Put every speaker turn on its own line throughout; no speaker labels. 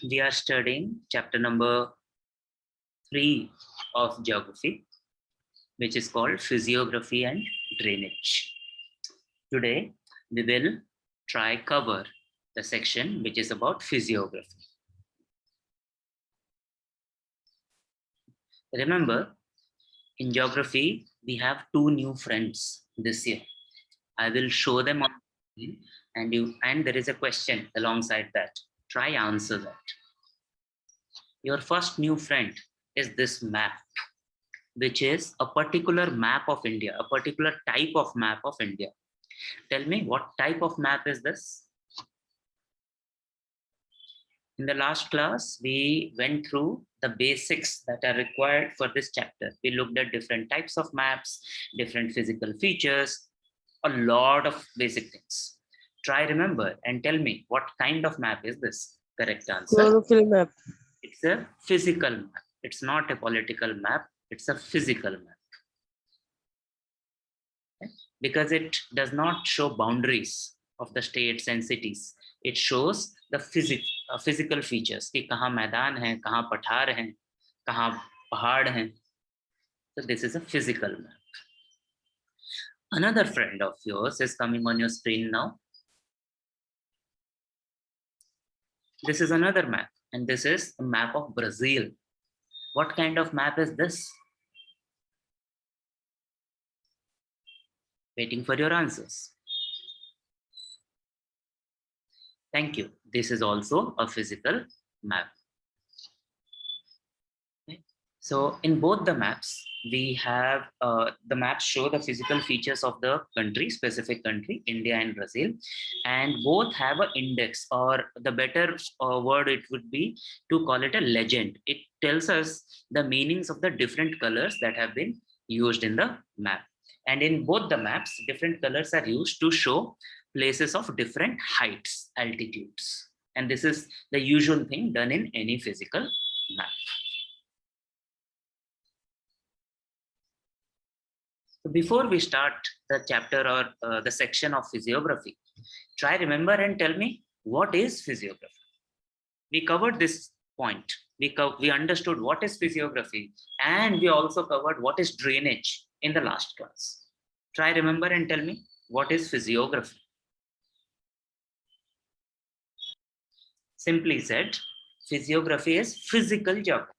we are studying chapter number 3 of geography, which is called physiography and drainage. Today, we will try cover the section which is about physiography. Remember, in geography, we have 2 new friends this year. I will show them on screen, and there is a question alongside that. Try answer that. Your first new friend is this map, which is a particular map of India, a particular type of map of India. Tell me, what type of map is this? In the last class, we went through the basics that are required for this chapter. We looked at different types of maps, different physical features, a lot of basic things. Try remember and tell me, what kind of map is this? Correct answer.
Chlorophyll map.
It's a physical map. It's not a political map. It's a physical map. Okay? Because it does not show boundaries of the states and cities. It shows the physical features कि कहाँ मैदान है, कहाँ पठार हैं, कहाँ पहाड़ हैं. So this is a physical map. Another friend of yours is coming on your screen now. This is another map, and this is a map of Brazil. What kind of map is this? Waiting for your answers. Thank you. This is also a physical map. Okay. So in both the maps, we have the maps show the physical features of the country, specific country, India and Brazil, and both have an index, or the better word it would be to call it a legend. It tells us the meanings of the different colors that have been used in the map. And in both the maps, different colors are used to show places of different heights, altitudes. And this is the usual thing done in any physical map. So before we start the chapter or the section of physiography, try remember and tell me, what is physiography? We covered this point. We understood what is physiography, and we also covered what is drainage in the last class. Try remember and tell me, what is physiography? Simply said, physiography is physical geography.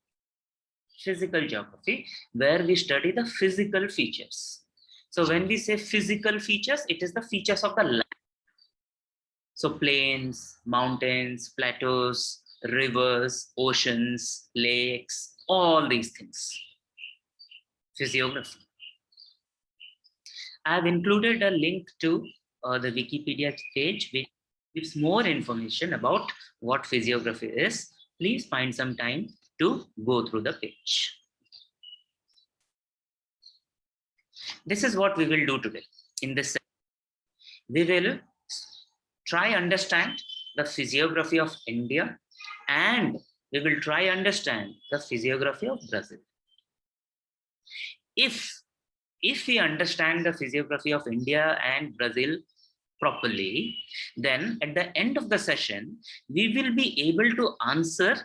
Physical geography, where we study the physical features. So when we say physical features, it is the features of the land. So plains, mountains, plateaus, rivers, oceans, lakes, all these things. Physiography. I have included a link to the Wikipedia page, which gives more information about what physiography is. Please find some time to go through the page. This is what we will do today. In this session, we will try understand the physiography of India, and we will try understand the physiography of Brazil. If we understand the physiography of India and Brazil properly, then at the end of the session, we will be able to answer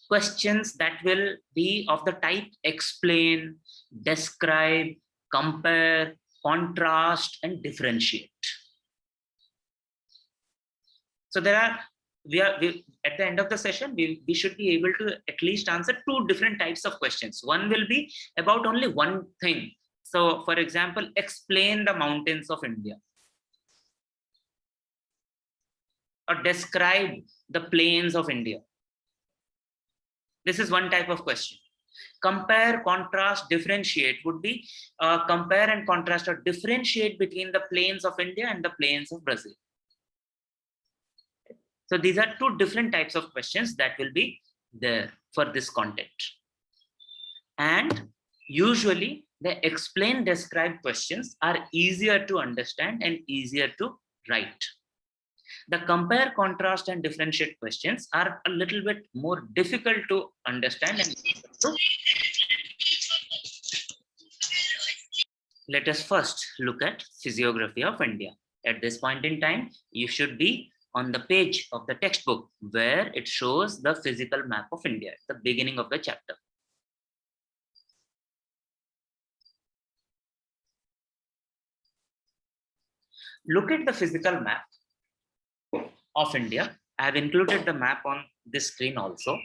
questions that will be of the type explain, describe, compare, contrast, and differentiate. So at the end of the session, we should be able to at least answer 2 different types of questions. One will be about only one thing. So for example, explain the mountains of India, or describe the plains of India. This is one type of question. Compare, contrast, differentiate would be compare and contrast or differentiate between the plains of India and the plains of Brazil. So these are 2 different types of questions that will be there for this content. And usually the explain, describe questions are easier to understand and easier to write. The compare, contrast, and differentiate questions are a little bit more difficult to understand and let us first look at physiography of India. At this point in time, you should be on the page of the textbook where it shows the physical map of India at the beginning of the chapter. Look at the physical map of India. I have included the map on this screen also.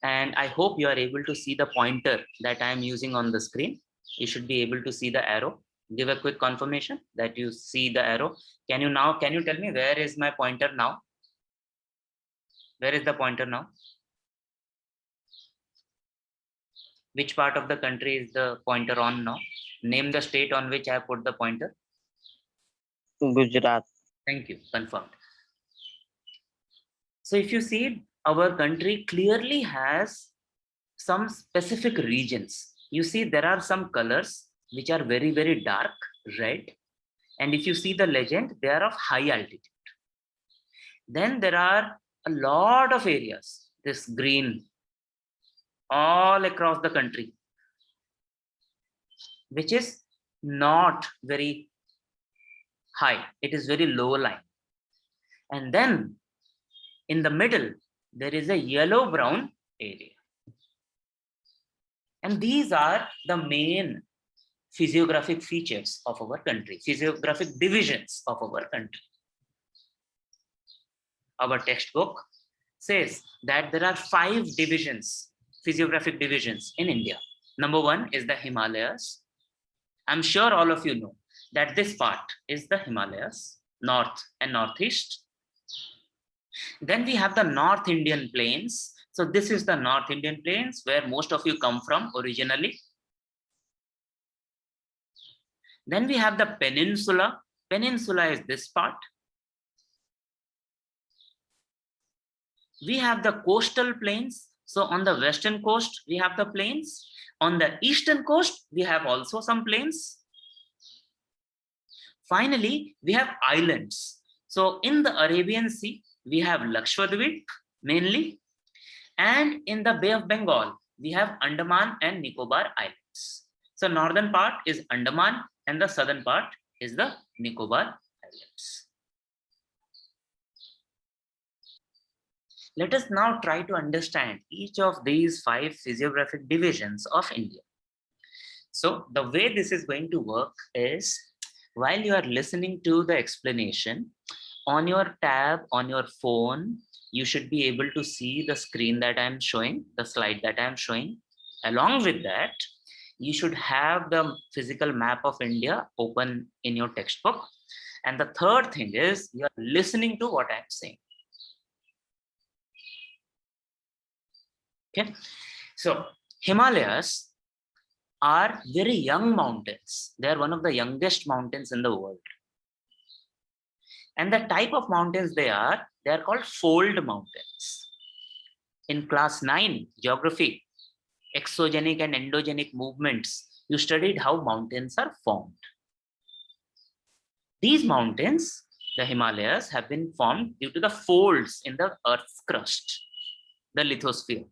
And I hope you are able to see the pointer that I am using on the screen. You should be able to see the arrow. Give a quick confirmation that you see the arrow. Can you tell me where is my pointer now? Where is the pointer now? Which part of the country is the pointer on now? Name the state on which I have put the pointer.
Gujarat.
Thank you, confirmed. So if you see, our country clearly has some specific regions. You see, there are some colors which are very, very dark red. And if you see the legend, they are of high altitude. Then there are a lot of areas, this green, all across the country, which is not very high. It is very low lying. And then in the middle, there is a yellow-brown area. And these are the main physiographic features of our country, physiographic divisions of our country. Our textbook says that there are 5 divisions, physiographic divisions in India. Number 1 is the Himalayas. I'm sure all of you know that this part is the Himalayas, north and northeast. Then we have the North Indian plains. So this is the North Indian plains where most of you come from originally. Then we have the peninsula. Peninsula is this part. We have the coastal plains. So on the western coast, we have the plains. On the eastern coast, we have also some plains. Finally, we have islands. So in the Arabian Sea, we have Lakshadweep mainly. And in the Bay of Bengal, we have Andaman and Nicobar Islands. So northern part is Andaman and the southern part is the Nicobar Islands. Let us now try to understand each of these 5 physiographic divisions of India. So the way this is going to work is, while you are listening to the explanation, on your tab, on your phone, you should be able to see the screen that I'm showing, the slide that I'm showing. Along with that, you should have the physical map of India open in your textbook. And the third thing is, you are listening to what I'm saying. Okay, so Himalayas are very young mountains. They are one of the youngest mountains in the world. And the type of mountains they are called fold mountains. In class 9 geography, exogenic and endogenic movements, you studied how mountains are formed. These mountains, the Himalayas, have been formed due to the folds in the Earth's crust, the lithosphere.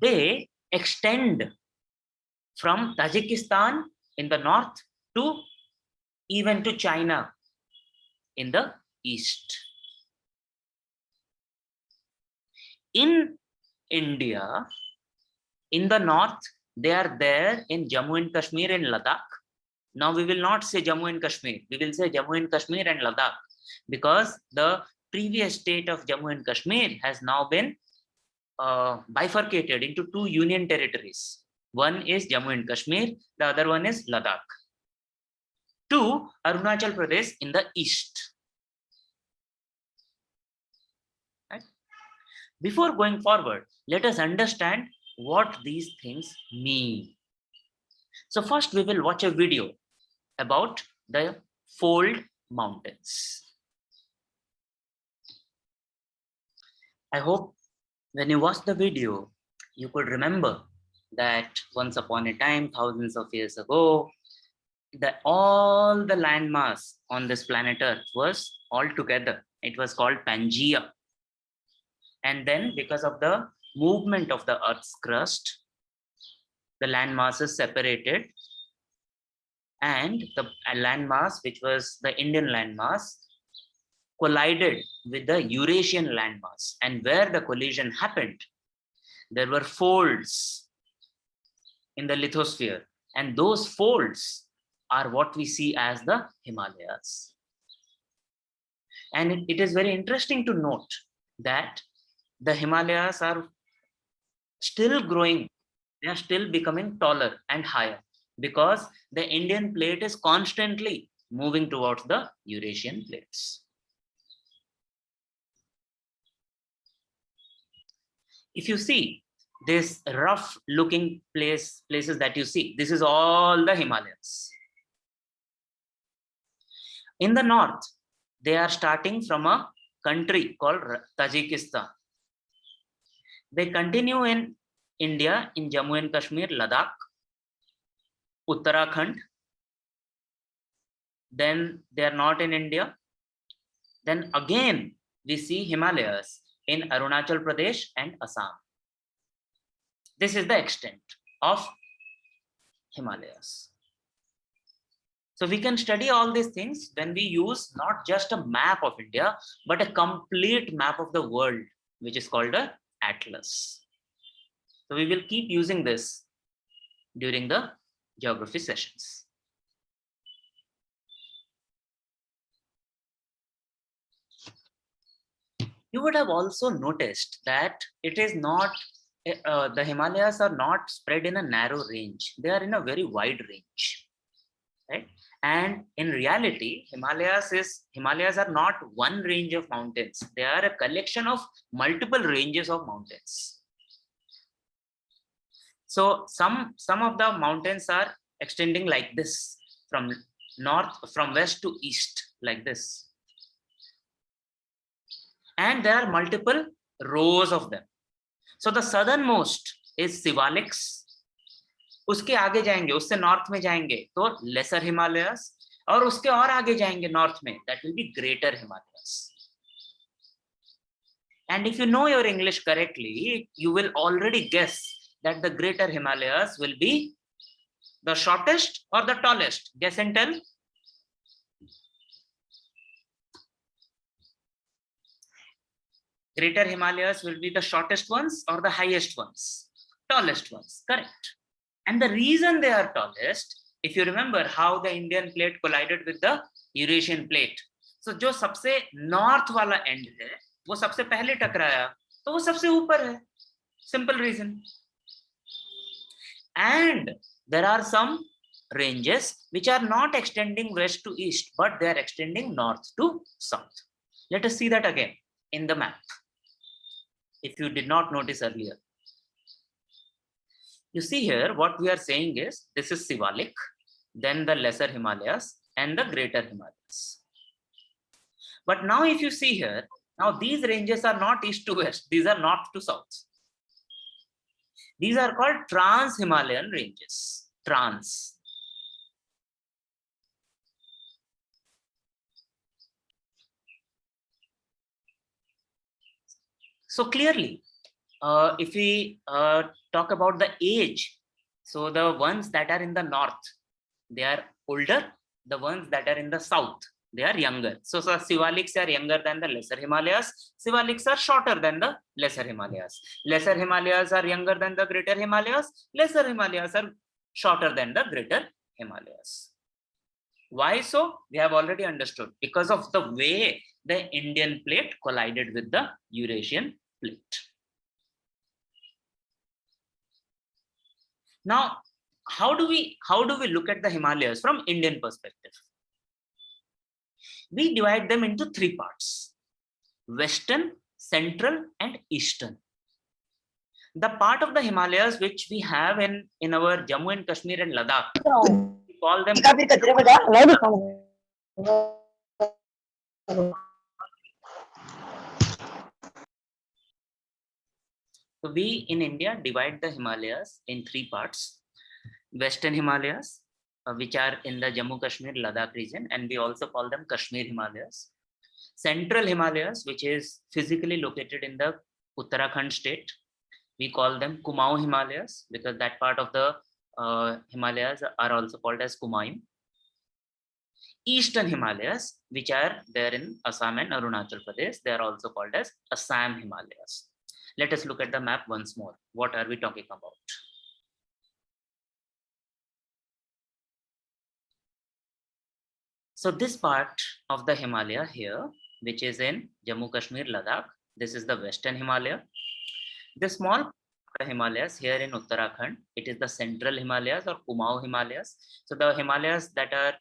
They extend from Tajikistan in the north to even to China in the east. In India, in the north, they are there in Jammu and Kashmir and Ladakh. Now we will not say Jammu and Kashmir, we will say Jammu and Kashmir and Ladakh, because the previous state of Jammu and Kashmir has now been bifurcated into 2 union territories. One is Jammu and Kashmir, the other one is Ladakh. To Arunachal Pradesh in the east. Right? Before going forward, let us understand what these things mean. So first we will watch a video about the fold mountains. I hope when you watch the video, you could remember that once upon a time, thousands of years ago, that all the landmass on this planet Earth was all together. It was called Pangaea. And then because of the movement of the Earth's crust, the land masses separated and the landmass, which was the Indian landmass, collided with the Eurasian landmass. And where the collision happened, there were folds in the lithosphere, and those folds are what we see as the Himalayas. And it is very interesting to note that the Himalayas are still growing, they are still becoming taller and higher because the Indian plate is constantly moving towards the Eurasian plates. If you see this rough looking places that you see, this is all the Himalayas. In the north, they are starting from a country called Tajikistan. They continue in India, in Jammu and Kashmir, Ladakh, Uttarakhand. Then they are not in India. Then again, we see Himalayas in Arunachal Pradesh and Assam. This is the extent of Himalayas. So we can study all these things when we use not just a map of India, but a complete map of the world, which is called a atlas. So we will keep using this during the geography sessions. You would have also noticed that it is not, the Himalayas are not spread in a narrow range. They are in a very wide range, right? And in reality, Himalayas are not one range of mountains. They are a collection of multiple ranges of mountains. So some of the mountains are extending like this, from west to east, like this. And there are multiple rows of them. So the southernmost is Siwaliks. उसके आगे जाएंगे, उससे north में जाएंगे तो laser Himalayas, और उसके और आगे जाएंगे नॉर्थ में, that will be greater Himalayas. And if you know your English correctly, you will already guess that the greater Himalayas will be the shortest or the tallest. Guess and tell. Greater Himalayas will be the shortest ones or the highest ones? Tallest ones, correct. And the reason they are tallest, if you remember how the Indian plate collided with the Eurasian plate. So जो सबसे north वाला end है, वो सबसे पहले टकराया, तो वो सबसे ऊपर है. Simple reason. And there are some ranges which are not extending west to east, but they are extending north to south. Let us see that again in the map, if you did not notice earlier. You see here, what we are saying is, this is Sivalik, then the lesser Himalayas and the greater Himalayas. But now if you see here, now these ranges are not east to west, these are north to south. These are called trans-Himalayan ranges, trans. So clearly, if we talk about the age, so the ones that are in the north, they are older. The ones that are in the south, they are younger. So Sivaliks are younger than the lesser Himalayas. Sivaliks are shorter than the lesser Himalayas. Lesser Himalayas are younger than the greater Himalayas. Lesser Himalayas are shorter than the greater Himalayas. Why so? We have already understood. Because of the way the Indian plate collided with the Eurasian plate. Now, how do we look at the Himalayas from Indian perspective? We divide them into three parts: Western, Central, and Eastern. The part of the Himalayas which we have in our Jammu and Kashmir and Ladakh, we call them. So we in India divide the Himalayas in three parts: Western Himalayas, which are in the Jammu Kashmir Ladakh region, and we also call them Kashmir Himalayas. Central Himalayas, which is physically located in the Uttarakhand state, we call them Kumaon Himalayas, because that part of the Himalayas are also called as Kumaon. eastern Himalayas, which are there in Assam and Arunachal Pradesh. They are also called as Assam Himalayas. Let us look at the map once more. What are we talking about? So this part of the Himalaya here, which is in Jammu Kashmir, Ladakh, this is the Western Himalaya. The small Himalayas here in Uttarakhand, it is the Central Himalayas or Kumaon Himalayas. So the Himalayas that are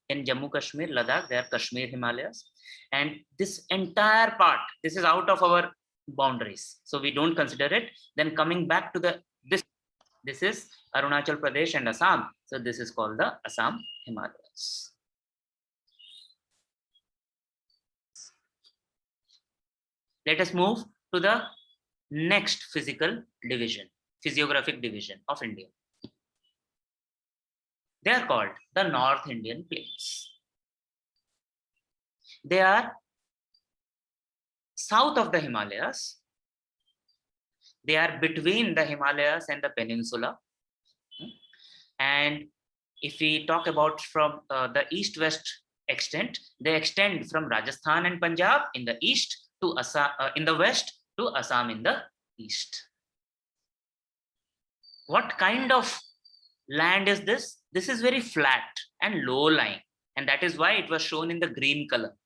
in Jammu Kashmir, Ladakh, they are Kashmir Himalayas. And this entire part, this is out of our boundaries. So we don't consider it. Then coming back to this is Arunachal Pradesh and Assam. So this is called the Assam Himalayas. Let us move to the next physiographic division of India. They are called the North Indian Plains. They are south of the Himalayas. They are between the Himalayas and the peninsula. And if we talk about from the east-west extent, they extend from Rajasthan and Punjab in the east to Assam in the west to Assam in the east. What kind of land is this? This is very flat and low-lying, and that is why it was shown in the green color.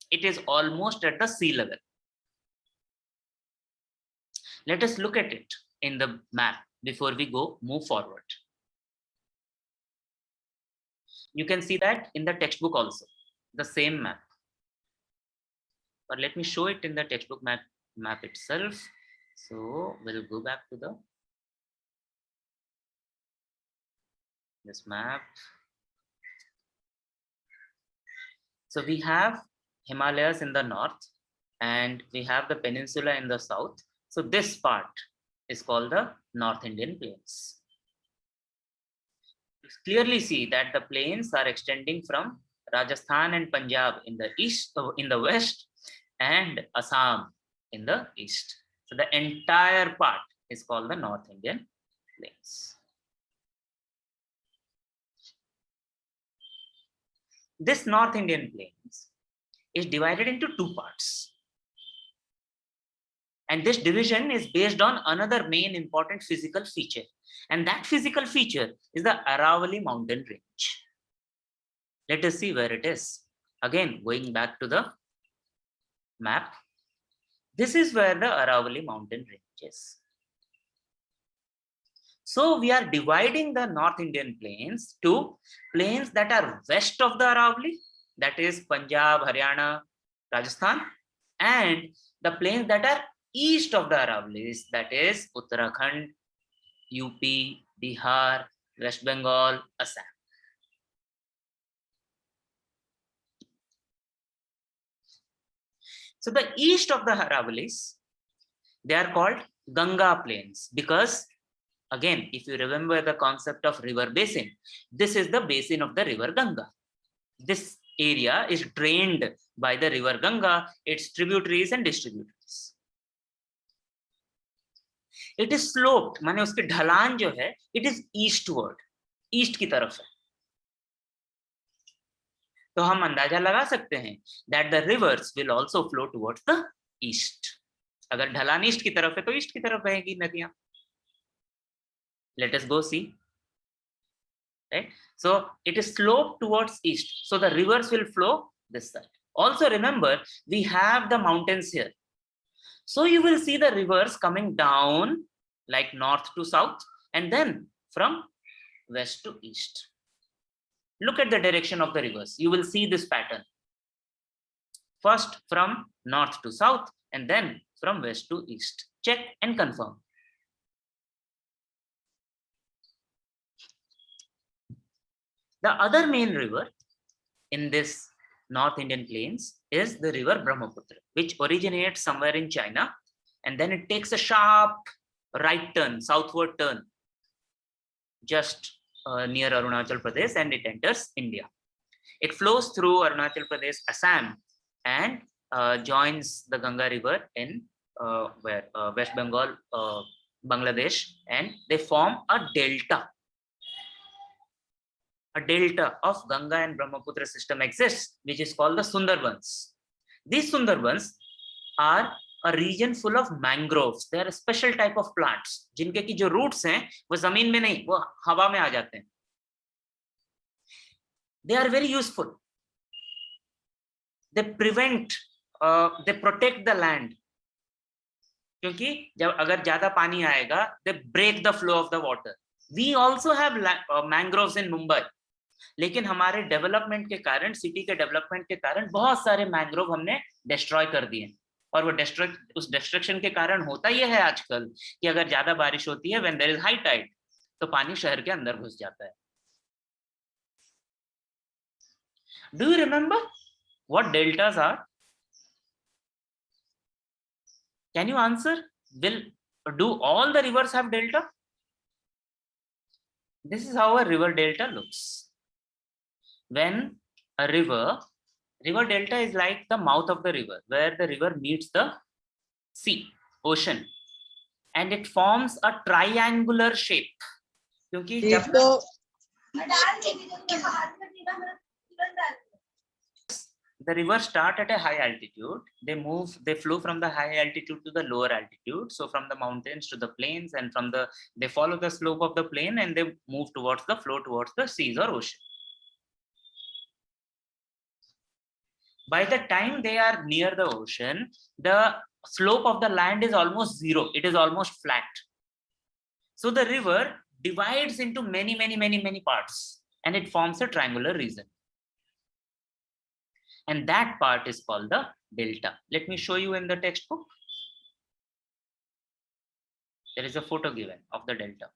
It is almost at the sea level. Let us look at it in the map before we move forward. You can see that in the textbook also, the same map. But let me show it in the textbook map itself. So we'll go back to this map. So we have Himalayas in the north and we have the peninsula in the south. So this part is called the North Indian Plains. You clearly see that the plains are extending from Rajasthan and Punjab in the east, in the west, and Assam in the east. So the entire part is called the North Indian Plains. This North Indian Plains is divided into two parts. And this division is based on another main important physical feature. And that physical feature is the Aravalli mountain range. Let us see where it is. Again, going back to the map. This is where the Aravalli mountain range is. So we are dividing the North Indian plains to plains that are west of the Aravalli, that is Punjab, Haryana, Rajasthan, and the plains that are east of the Aravallis, that is Uttarakhand, UP, Bihar, West Bengal, Assam. So the east of the Aravallis, they are called Ganga plains because, again, if you remember the concept of river basin, this is the basin of the river Ganga. This area is drained by the river Ganga, its tributaries and distributaries. It is sloped, माने उसकी ढलान जो है, it is eastward, east की तरफ है. तो हम अंदाजा लगा सकते हैं that the rivers will also flow towards the east. अगर ढलान ईस्ट की तरफ है तो ईस्ट की तरफ बहेगी नदियां. Let us go see. Right? So it is sloped towards east. So the rivers will flow this side. Also remember, we have the mountains here. So you will see the rivers coming down like north to south and then from west to east. Look at the direction of the rivers. You will see this pattern. First from north to south and then from west to east. Check and confirm. The other main river in this North Indian plains is the river Brahmaputra, which originates somewhere in China, and then it takes a sharp right turn, southward turn, just near Arunachal Pradesh, and it enters India. It flows through Arunachal Pradesh, Assam, and joins the Ganga River in West Bengal, Bangladesh, and they form a delta. a delta of Ganga and Brahmaputra system exists, which is called the Sundarbans. These Sundarbans are a region full of mangroves. They are a special type of plants, जिनके की जो roots हैं वो जमीन में नहीं, वो हवा में आ जाते हैं. They are very useful. They prevent, they protect the land. क्योंकि जब अगर ज्यादा पानी आएगा, they break the flow of the water. We also have mangroves in Mumbai. लेकिन हमारे डेवलपमेंट के कारण, सिटी के डेवलपमेंट के कारण बहुत सारे मैंग्रोव हमने डिस्ट्रॉय कर दिए. और वो उस डिस्ट्रक्शन के कारण होता यह है आजकल कि अगर ज्यादा बारिश होती है, when there is high tide, तो पानी शहर के अंदर घुस जाता है. Do you remember what deltas are? Can you answer? Do all the rivers have delta? This is how a river delta looks. When a river delta is like the mouth of the river, where the river meets the sea, ocean, and it forms a triangular shape. क्योंकि जब the rivers start at a high altitude, they flow from the high altitude to the lower altitude. So from the mountains to the plains, and they follow the slope of the plain, and they move towards the flow towards the seas or ocean. By the time they are near the ocean, the slope of the land is almost zero. It is almost flat. So the river divides into many parts, and it forms a triangular region. And that part is called the delta. Let me show you in the textbook. There is a photo given of the delta.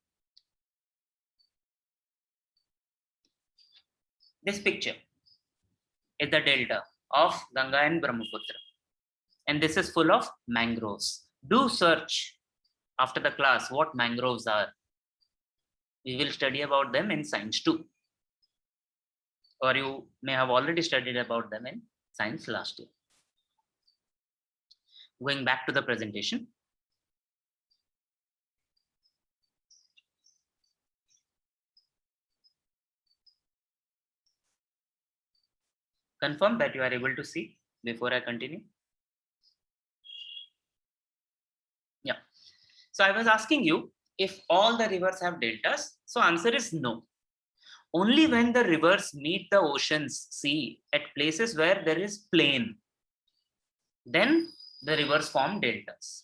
This picture is the delta of Ganga and Brahmaputra. And this is full of mangroves. Do search after the class what mangroves are. We will study about them in science too. Or you may have already studied about them in science last year. Going back to the presentation. Confirm that you are able to see before I continue. Yeah. So I was asking you if all the rivers have deltas. So answer is no. Only when the rivers meet the oceans, sea, at places where there is plain, then the rivers form deltas.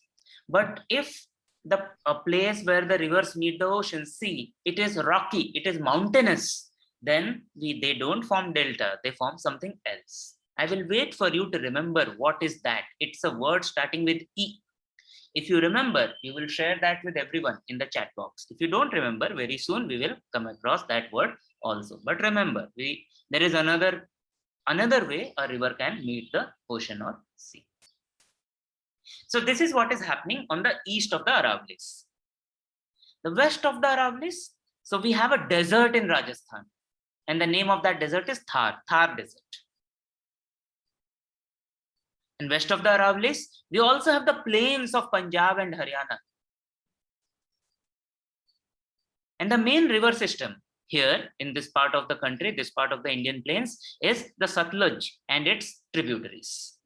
But if a place where the rivers meet the ocean, sea, it is rocky, it is mountainous, then they don't form delta, they form something else. I will wait for you to remember what is that. It's a word starting with E. If you remember, you will share that with everyone in the chat box. If you don't remember, very soon we will come across that word also. But remember, there is another way a river can meet the ocean or sea. So this is what is happening on the east of the Aravallis. The west of the Aravallis, so we have a desert in Rajasthan, and the name of that desert is Thar Desert. And west of the Aravallis, we also have the plains of Punjab and Haryana. And the main river system here in this part of the country, this part of the Indian plains, is the Satluj and its tributaries.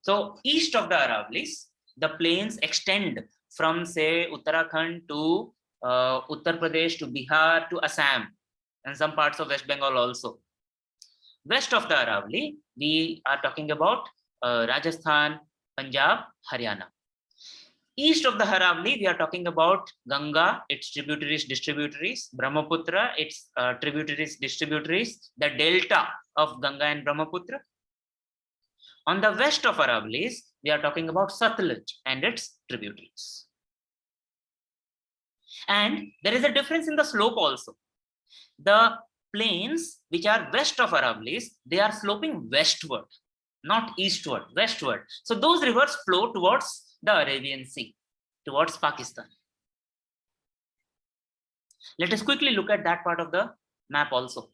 So east of the Aravallis, the plains extend from, say, Uttarakhand to Uttar Pradesh to Bihar to Assam, and some parts of West Bengal also. West of the Aravalli, we are talking about Rajasthan, Punjab, Haryana. East of the Aravalli, we are talking about Ganga, its distributaries, Brahmaputra, its distributaries, the delta of Ganga and Brahmaputra. On the west of Aravallis, we are talking about Satluj and its tributaries. And there is a difference in the slope also. The plains which are west of Aravallis, they are sloping westward, not eastward, westward. So those rivers flow towards the Arabian Sea, towards Pakistan. Let us quickly look at that part of the map also.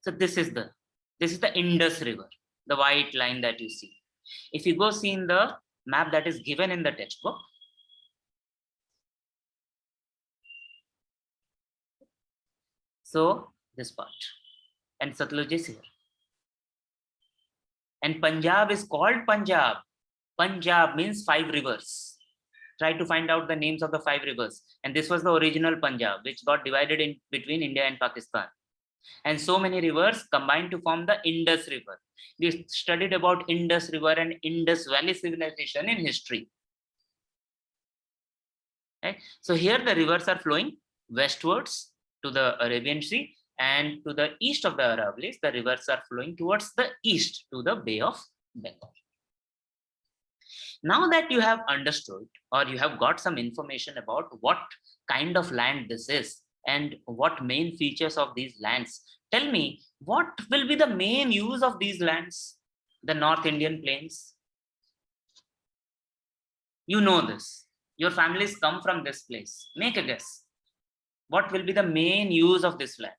So this is the Indus River. the white line that you see. If you go see in the map that is given in the textbook, so this part, and Satluj is here. And Punjab is called Punjab. Punjab means 5 rivers. Try to find out the names of the 5 rivers. And this was the original Punjab, which got divided in between India and Pakistan. And so many rivers combined to form the Indus River. We studied about Indus River and Indus Valley civilization in history. Right? So here the rivers are flowing westwards to the Arabian Sea, and to the east of the Aravallis, the rivers are flowing towards the east to the Bay of Bengal. Now that you have understood, or you have got some information about what kind of land this is and what main features of these lands, tell me, what will be the main use of these lands, the North Indian plains? You know this. Your families come from this place. Make a guess. What will be the main use of this land?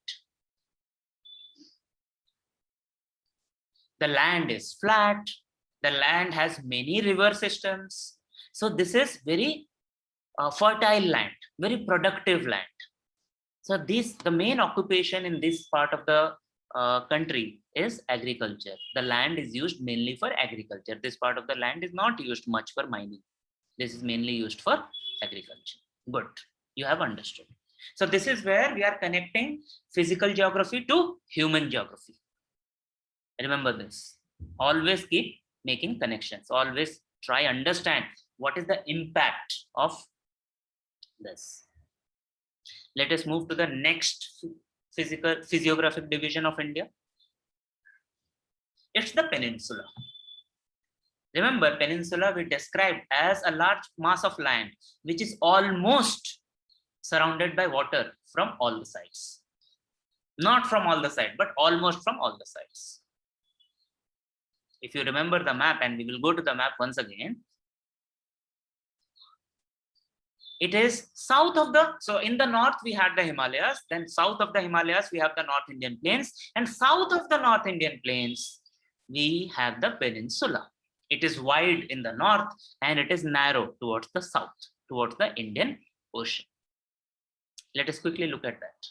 The land is flat. The land has many river systems. So this is very fertile land, very productive land. So the main occupation in this part of the country is agriculture. The land is used mainly for agriculture. This part of the land is not used much for mining. This is mainly used for agriculture. Good, you have understood. So this is where we are connecting physical geography to human geography. Remember this. Always keep making connections. Always try understand what is the impact of this. Let us move to the next physiographic division of India. It's the peninsula. Remember, peninsula we described as a large mass of land which is almost surrounded by water from all the sides. Not from all the sides, but almost from all the sides. If you remember the map, and we will go to the map once again, it is south of the, so in the north we had the Himalayas, then south of the Himalayas we have the North Indian plains, and south of the North Indian plains we have the peninsula. It is wide in the north and it is narrow towards the south, towards the Indian Ocean. Let us quickly look at that.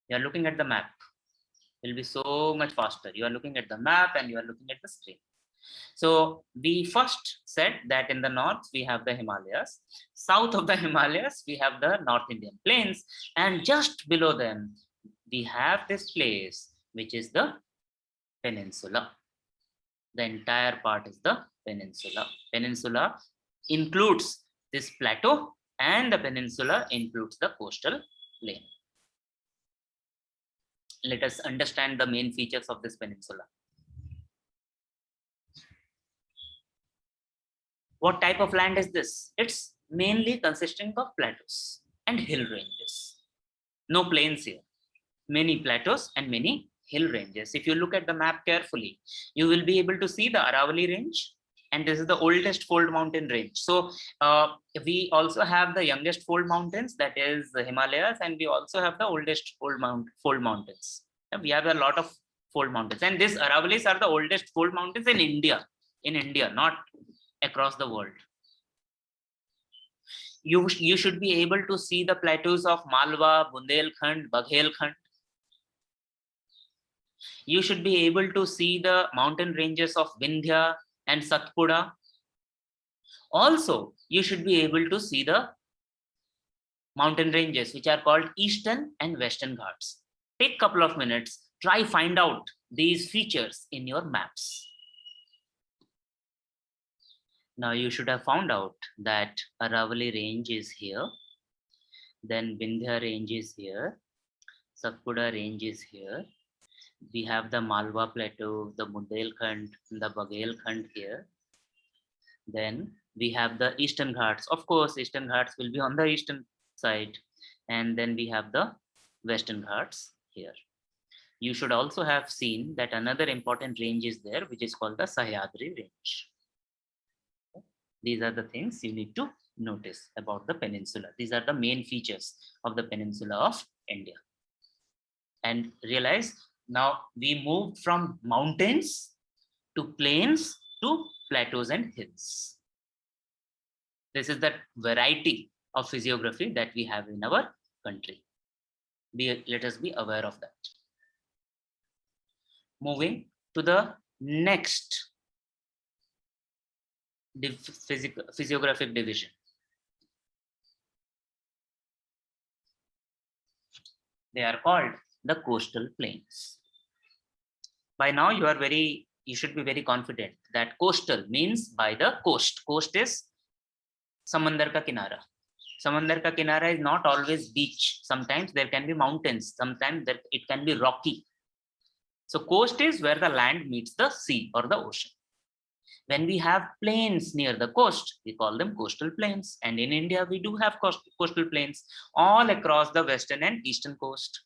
You are looking at the map. It will be so much faster. You are looking at the map and you are looking at the screen. So we first said that in the north we have the Himalayas. South of the Himalayas we have the North Indian plains, and just below them we have this place which is the peninsula. The entire part is the peninsula. Peninsula includes this plateau, and the peninsula includes the coastal plain. Let us understand the main features of this peninsula. What type of land is this? It's mainly consisting of plateaus and hill ranges. No plains here. Many plateaus and many hill ranges. If you look at the map carefully, you will be able to see the Aravalli range, and this is the oldest fold mountain range. So we also have the youngest fold mountains, that is the Himalayas, and we also have the oldest fold mountains. We have a lot of fold mountains, and these Aravallis are the oldest fold mountains in India. In India, not across the world. You should be able to see the plateaus of Malwa, Bundelkhand, Baghelkhand. You should be able to see the mountain ranges of Vindhya and Satpura. Also, you should be able to see the mountain ranges which are called Eastern and Western Ghats. Take a couple of minutes, try find out these features in your maps. Now you should have found out that Aravalli range is here, then Vindhya range is here, Satpura range is here. We have the Malwa plateau, the Bundelkhand, the Baghelkhand here. Then we have the Eastern Ghats. Of course, Eastern Ghats will be on the eastern side. And then we have the Western Ghats here. You should also have seen that another important range is there, which is called the Sahyadri range. These are the things you need to notice about the peninsula. These are the main features of the peninsula of India. And realize now we moved from mountains to plains to plateaus and hills. This is the variety of physiography that we have in our country. Let us be aware of that. Moving to the next physiographic division. They are called the coastal plains. By now you should be very confident that coastal means by the coast. Coast is samandar ka kinara. Samandar ka kinara is not always beach. Sometimes there can be mountains. Sometimes it can be rocky. So coast is where the land meets the sea or the ocean. When we have plains near the coast, we call them coastal plains. And in India, we do have coastal plains all across the western and eastern coast.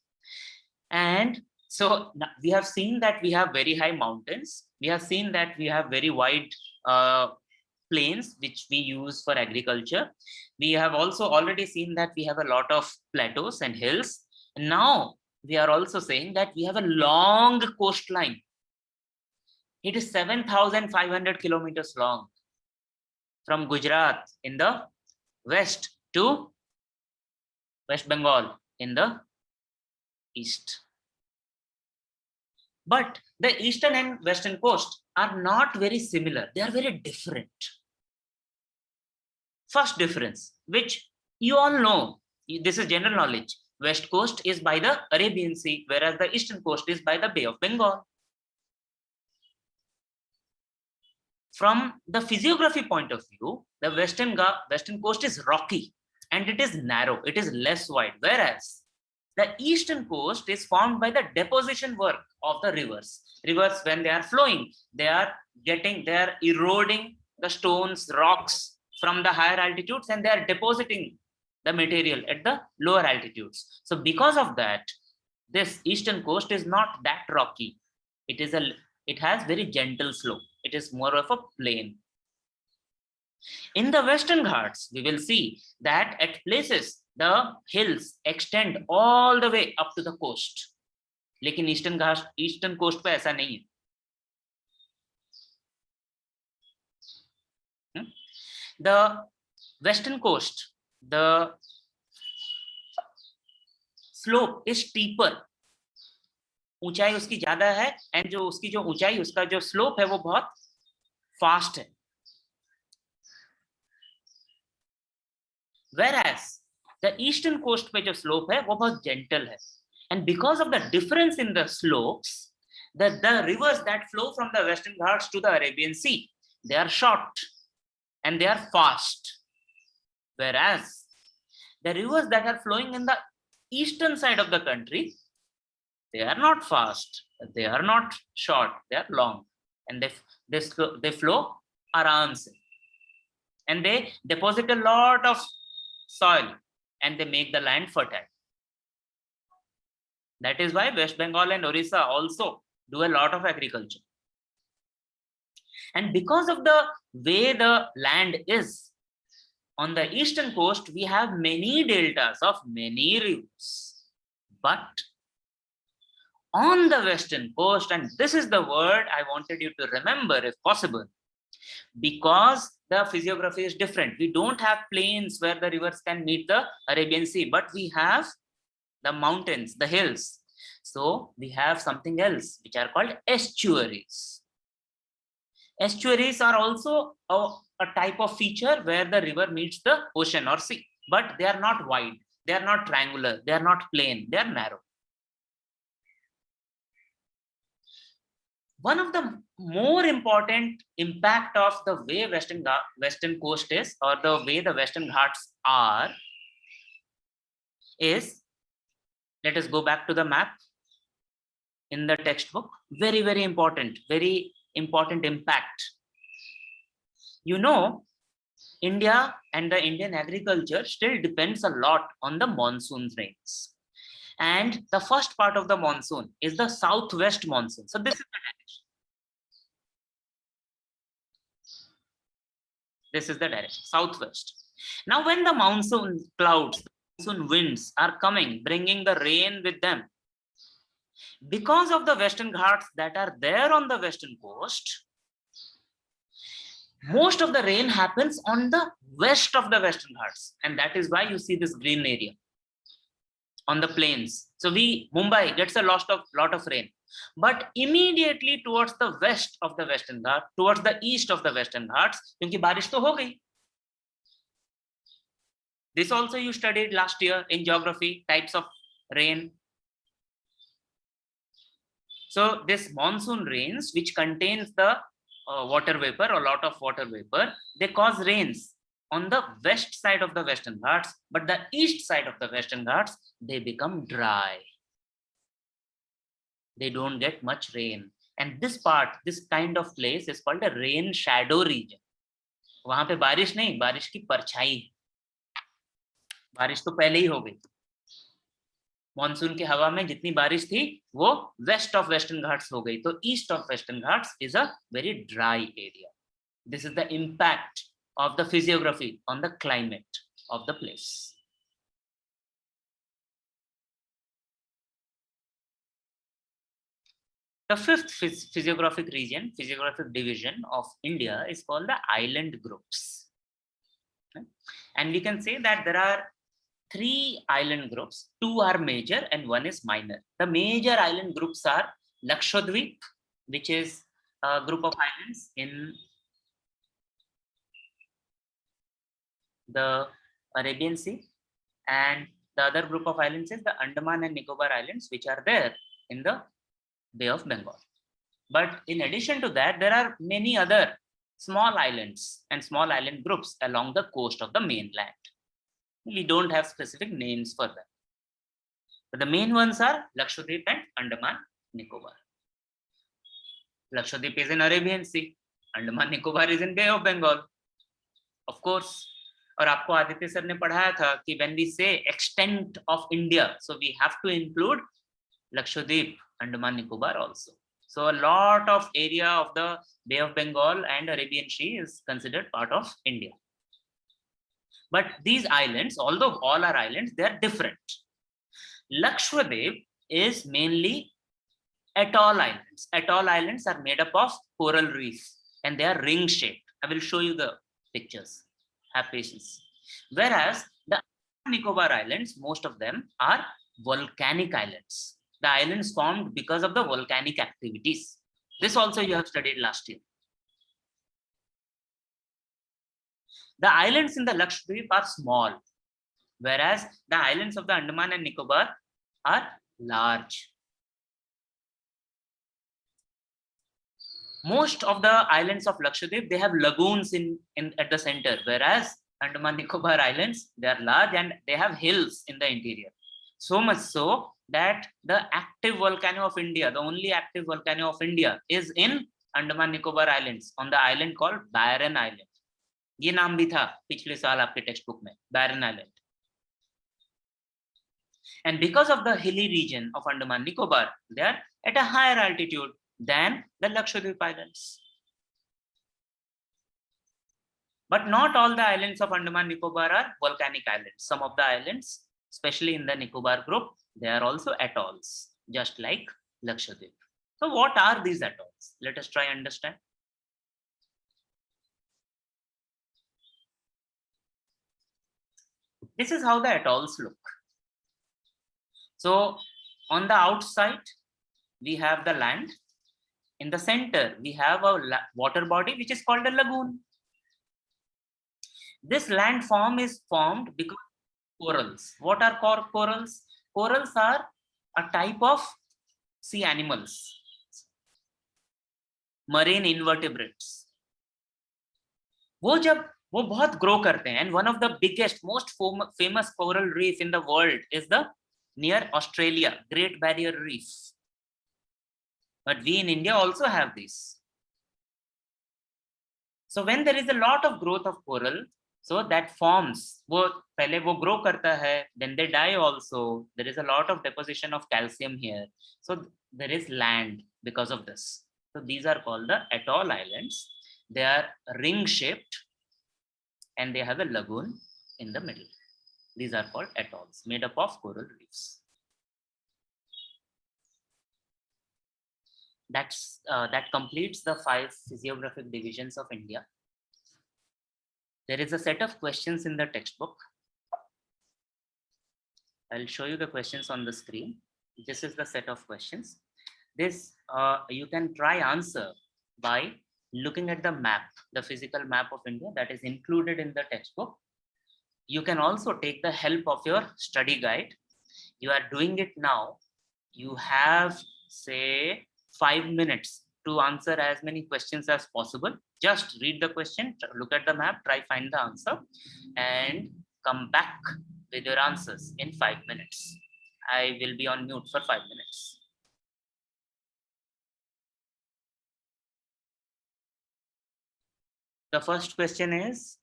And so we have seen that we have very high mountains. We have seen that we have very wide plains, which we use for agriculture. We have also already seen that we have a lot of plateaus and hills. And now we are also saying that we have a long coastline. It is 7,500 kilometers long from Gujarat in the west to West Bengal in the east. But the eastern and western coast are not very similar. They are very different. First difference, which you all know, this is general knowledge. West coast is by the Arabian Sea, whereas the eastern coast is by the Bay of Bengal. From the physiography point of view, the western coast is rocky and it is narrow, it is less wide, whereas the eastern coast is formed by the deposition work of the rivers. Rivers, when they are flowing, they are eroding the stones, rocks from the higher altitudes, and they are depositing the material at the lower altitudes. So because of that, this eastern coast is not that rocky. It has very gentle slope. It is more of a plain. In the Western Ghats, we will see that at places the hills extend all the way up to the coast. लेकिन eastern coast पे ऐसा नहीं है. The western coast, the slope is steeper. ऊंचाई उसकी ज्यादा है, and जो उसकी जो ऊंचाई, उसका जो स्लोप है वो बहुत फास्ट है. Whereas the eastern coast पे जो स्लोप है वो बहुत जेंटल है. And because of the difference in the slopes, the rivers that flow from the Western Ghats to the Arabian Sea, they are short and they are fast. Whereas the rivers that are flowing in the eastern side of the country, they are not fast, they are not short, they are long, and they flow around, and they deposit a lot of soil and they make the land fertile. That is why West Bengal and Orissa also do a lot of agriculture. And because of the way the land is, on the eastern coast, we have many deltas of many rivers. But on the western coast, and this is the word I wanted you to remember if possible, because the physiography is different. We don't have plains where the rivers can meet the Arabian Sea, but we have the mountains, the hills. So we have something else, which are called estuaries. Estuaries are also a type of feature where the river meets the ocean or sea, but they are not wide, they are not triangular, they are not plain, they are narrow. One of the more important impact of the way western coast is, or the way the Western Ghats are, is, let us go back to the map in the textbook. Very, very important impact. You know, India and the Indian agriculture still depends a lot on the monsoon rains. And the first part of the monsoon is the southwest monsoon. So this is the direction. This is the direction, southwest. Now, when the monsoon clouds, monsoon winds are coming, bringing the rain with them, because of the Western Ghats that are there on the western coast, most of the rain happens on the west of the Western Ghats. And that is why you see this green area on the plains. So Mumbai gets a lot of rain. But immediately towards the west of the Western Ghats, towards the east of the Western Ghats, क्योंकि बारिश तो हो गई. This also you studied last year in geography, types of rain. So this monsoon rains, which contains the water vapor, a lot of water vapor, they cause rains on the west side of the Western Ghats, but the east side of the Western Ghats, they become dry. They don't get much rain. And this part, this kind of place is called a rain shadow region. वहां पे बारिश नहीं, बारिश की परछाई. बारिश तो पहले ही हो गई. मॉनसून की हवा में जितनी बारिश थी वो वेस्ट ऑफ वेस्टर्न घाट्स हो गई. तो east of western Ghats is a very dry area. This is the impact of the physiography on the climate of the place. The fifth physiographic region, physiographic division of India is called the island groups. And we can say that there are 3 island groups. 2 are major and 1 is minor. The major island groups are Lakshadweep, which is a group of islands in the Arabian Sea, and the other group of islands is the Andaman and Nicobar Islands, which are there in the Bay of Bengal. But in addition to that, there are many other small islands and small island groups along the coast of the mainland. We don't have specific names for them. But the main ones are Lakshadweep and Andaman Nicobar. Lakshadweep is in Arabian Sea. Andaman Nicobar is in Bay of Bengal. Of course. और आपको Aditya sir ने पढ़ाया था कि when we say extent of India, so we have to include Lakshadweep, Andaman Nicobar also. So a lot of area of the Bay of Bengal and Arabian Sea is considered part of India. But these islands, although all are islands, they are different. Lakshadweep is mainly atoll islands. Atoll islands are made up of coral reef and they are ring shaped. I will show you the pictures. Have patience. Whereas the Nicobar Islands, most of them are volcanic islands. The islands formed because of the volcanic activities. This also you have studied last year. The islands in the Lakshadweep are small, whereas the islands of the Andaman and Nicobar are large. Most of the islands of Lakshadweep, they have lagoons at the center, whereas Andaman Nicobar Islands, they are large and they have hills in the interior. So much so that the active volcano of India, the only active volcano of India, is in Andaman Nicobar Islands, on the island called Byron Island. ये नाम भी था पिछले साल आपके text book में, Byron Island. And because of the hilly region of Andaman Nicobar, they are at a higher altitude than the Lakshadweep Islands. But not all the islands of Andaman Nicobar are volcanic islands. Some of the islands, especially in the Nicobar group, they are also atolls, just like Lakshadweep. So what are these atolls? Let us try understand. This is how the atolls look. So on the outside, we have the land. In the center, we have a water body, which is called a lagoon. This landform is formed because of corals. What are corals? Corals are a type of sea animals, marine invertebrates. वो बहुत grow करते हैं, and one of the biggest, most famous coral reef in the world is the near Australia, Great Barrier Reef. But we in India also have this. So when there is a lot of growth of coral, so that forms, वो पहले वो grow करता है, then they die also. There is a lot of deposition of calcium here. So there is land because of this. So these are called the atoll islands. They are ring shaped and they have a lagoon in the middle. These are called atolls, made up of coral reefs. That completes the 5 physiographic divisions of India. There is a set of questions in the textbook. I'll show you the questions on the screen. This is the set of questions. This you can try answer by looking at the map, the physical map of India that is included in the textbook. You can also take the help of your study guide. You are doing it now. You have, say, 5 minutes to answer as many questions as possible. Just read the question, look at the map, try find the answer, and come back with your answers in 5 minutes. I will be on mute for 5 minutes. The first question is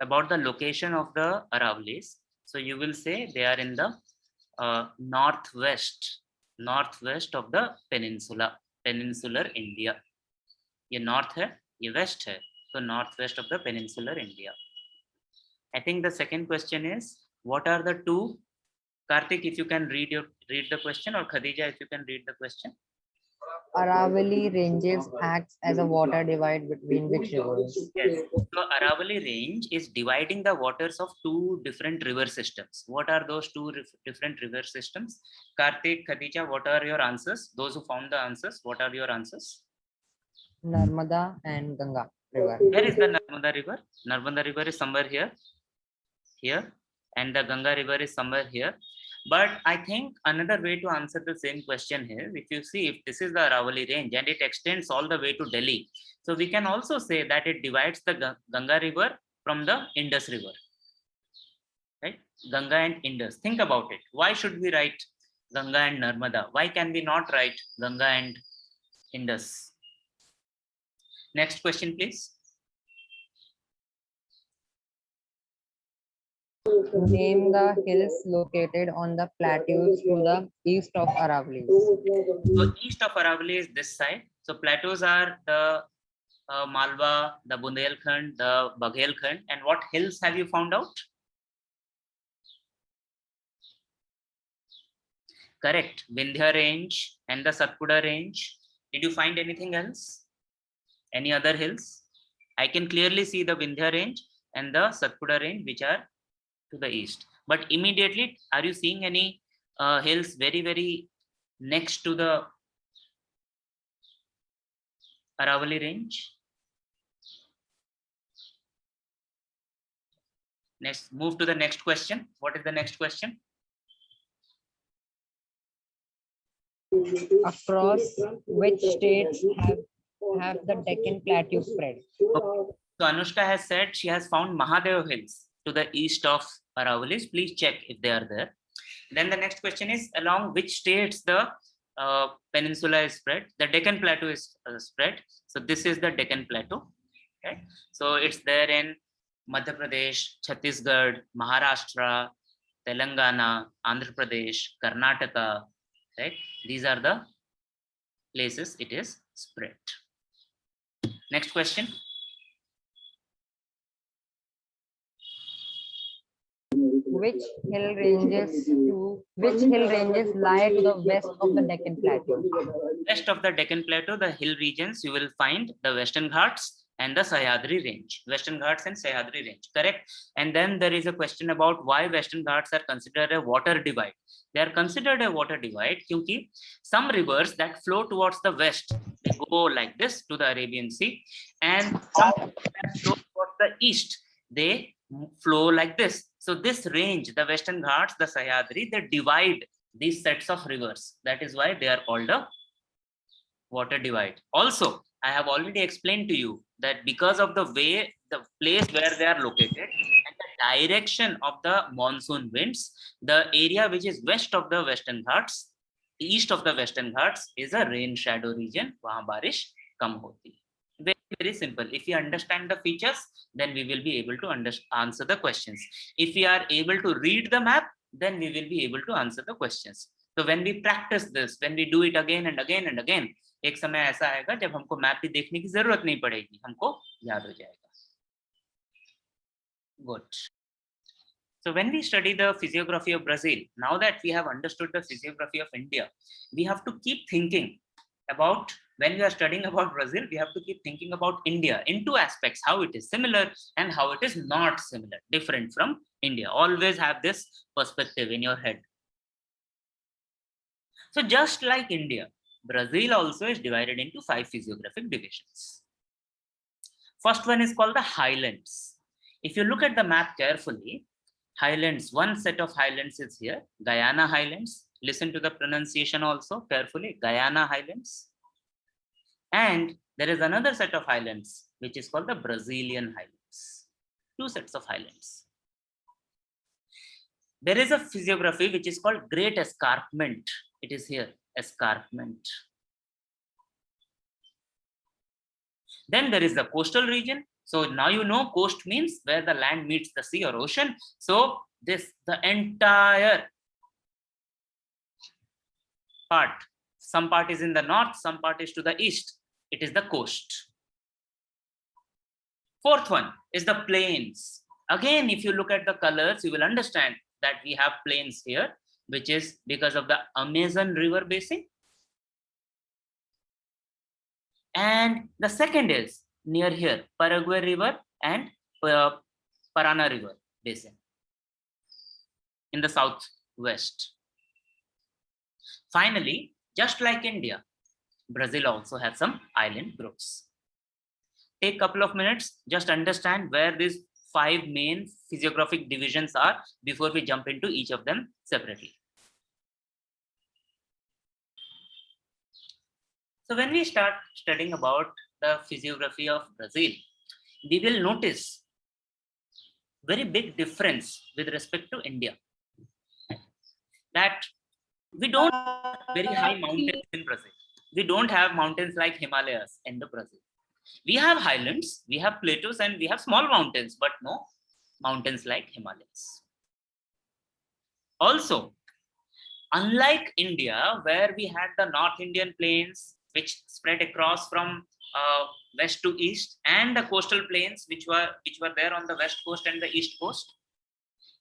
about the location of the Aravallis. So you will say they are in the northwest of the peninsular India. ये north है, ये west है, so northwest of the peninsular India. I think the second question is, what are the two? Karthik, if you can read the question, or Khadija, if you can read the question.
Aravalli ranges acts as a water divide between which rivers?
Yes. So Aravalli range is dividing the waters of 2 different river systems. What are those 2 different river systems? Karthik, Khadija, what are your answers? Those who found the answers, what are your answers?
Narmada and Ganga river.
Where is the Narmada river? Narmada river is somewhere here, and the Ganga river is somewhere here. But I think another way to answer the same question here, if you see, if this is the Aravalli range and it extends all the way to Delhi, so we can also say that it divides the Ganga river from the Indus river, right? Ganga and Indus. Think about it. Why should we write Ganga and Narmada? Why can we not write Ganga and Indus? Next question, please.
Name the hills located on the plateaus to the east of Aravalli.
So east of Aravalli is this side. So plateaus are the Malwa, the Bundelkhand, the Baghelkhand. And what hills have you found out? Correct. Vindhya range and the Satpura range. Did you find anything else? Any other hills? I can clearly see the Vindhya range and the Satpura range, which are to the east. But immediately, are you seeing any hills very, very next to the Aravalli range? Next, move to the next question. What is the next question?
Across which states have the Deccan Plateau spread?
Okay. So Anushka has said she has found Mahadev Hills to the east of Aravallis. Please check if they are there. Then the next question is, along which states the peninsula is spread? The Deccan Plateau is spread. So this is the Deccan Plateau. Okay. So it's there in Madhya Pradesh, Chhattisgarh, Maharashtra, Telangana, Andhra Pradesh, Karnataka. Right. These are the places it is spread. Next question.
Which hill ranges lie to the west of the Deccan Plateau?
West of the Deccan Plateau, the hill regions, you will find the Western Ghats and the Sahyadri range. Western Ghats and Sahyadri range, correct? And then there is a question about why Western Ghats are considered a water divide. They are considered a water divide because some rivers that flow towards the west, they go like this to the Arabian Sea, and some that flow towards the east, they flow like this. So this range, the Western Ghats, the Sahyadri, they divide these sets of rivers. That is why they are called a water divide. Also, I have already explained to you that because of the way, the place where they are located and the direction of the monsoon winds, the area which is west of the Western Ghats, east of the Western Ghats is a rain shadow region. Wahan barish kam hoti. Very, very simple. If you understand the features, then we will be able to answer the questions. If we are able to read the map, then we will be able to answer the questions. So when we practice this, when we do it again and again and again, एक समय ऐसा आएगा जब हमको map भी देखने की जरूरत नहीं पड़ेगी, हमको याद हो जाएगा. Good. So when we study the physiography of Brazil, now that we have understood the physiography of India, we have to keep thinking about, when we are studying about Brazil, we have to keep thinking about India in two aspects: how it is similar and how it is not similar, different from India. Always have this perspective in your head. So just like India, Brazil also is divided into 5 physiographic divisions. First one is called the highlands. If you look at the map carefully, highlands, one set of highlands is here, Guyana highlands. Listen to the pronunciation also carefully, Guyana highlands. And there is another set of highlands, which is called the Brazilian highlands. Two sets of highlands. There is a physiography which is called Great Escarpment. It is here, escarpment. Then there is the coastal region. So now you know coast means where the land meets the sea or ocean. So the entire part, some part is in the north, some part is to the east. It is the coast. Fourth one is the plains. Again, if you look at the colors, you will understand that we have plains here, which is because of the Amazon River basin. And the second is near here, Paraguay River and Parana River basin in the southwest. Finally, just like India, Brazil also has some island groups. Take a couple of minutes, just understand where these 5 main physiographic divisions are before we jump into each of them separately. So when we start studying about the physiography of Brazil, we will notice very big difference with respect to India. That we don't have very high mountains in Brazil. We don't have mountains like Himalayas in the Brazil. We have highlands, we have plateaus, and we have small mountains, but no mountains like Himalayas. Also, unlike India, where we had the North Indian plains, which spread across from west to east, and the coastal plains which were there on the west coast and the east coast,